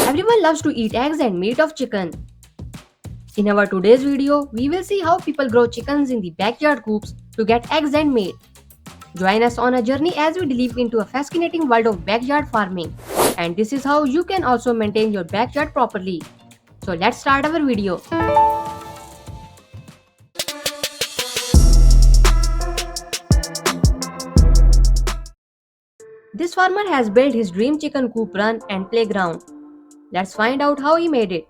Everyone loves to eat eggs and meat of chicken. In our today's video, we will see how people grow chickens in the backyard coops to get eggs and meat. Join us on a journey as we delve into a fascinating world of backyard farming. And this is how you can also maintain your backyard properly. So let's start our video. This farmer has built his dream chicken coop run and playground. Let's find out how he made it.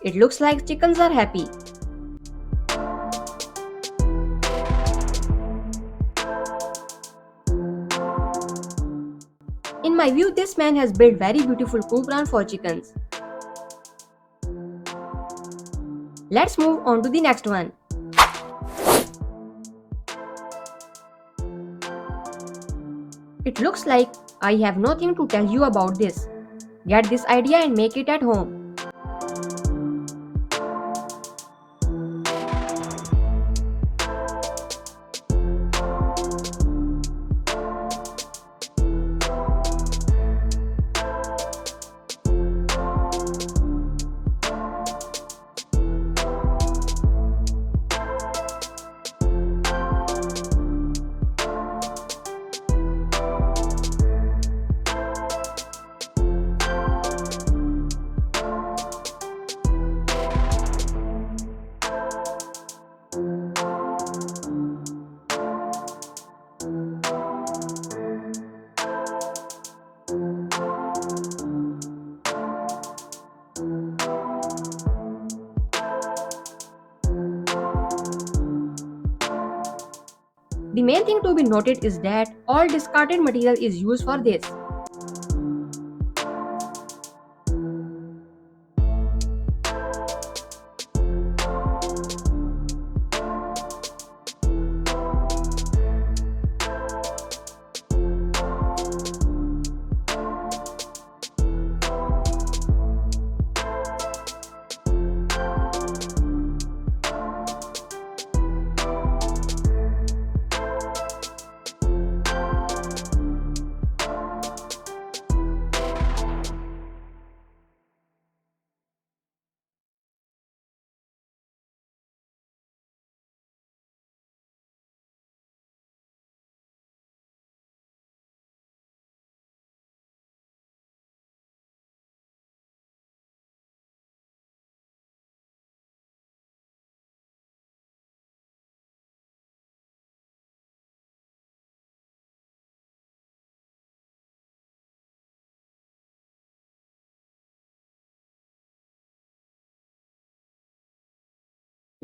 It looks like chickens are happy. In my view, this man has built very beautiful coop run for chickens. Let's move on to the next one. It looks like I have nothing to tell you about this. Get this idea and make it at home. The main thing to be noted is that all discarded material is used for this.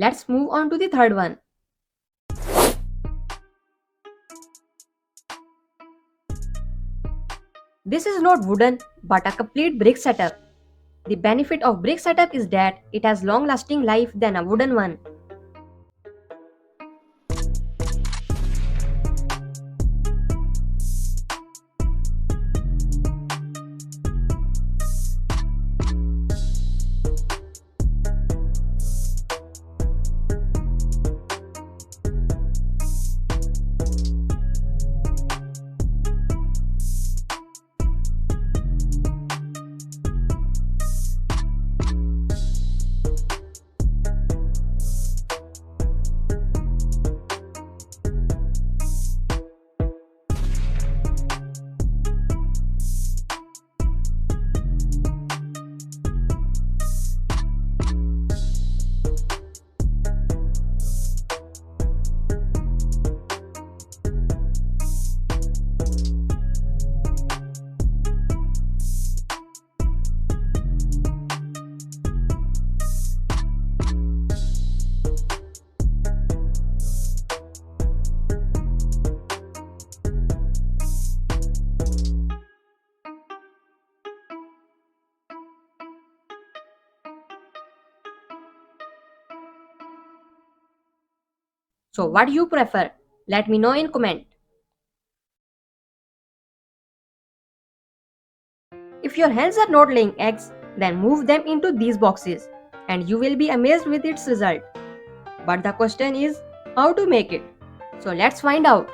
Let's move on to the third one. This is not wooden but a complete brick setup. The benefit of brick setup is that it has long lasting life than a wooden one. So what do you prefer? Let me know in comment. If your hens are not laying eggs, then move them into these boxes and you will be amazed with its result. But the question is how to make it. So let's find out.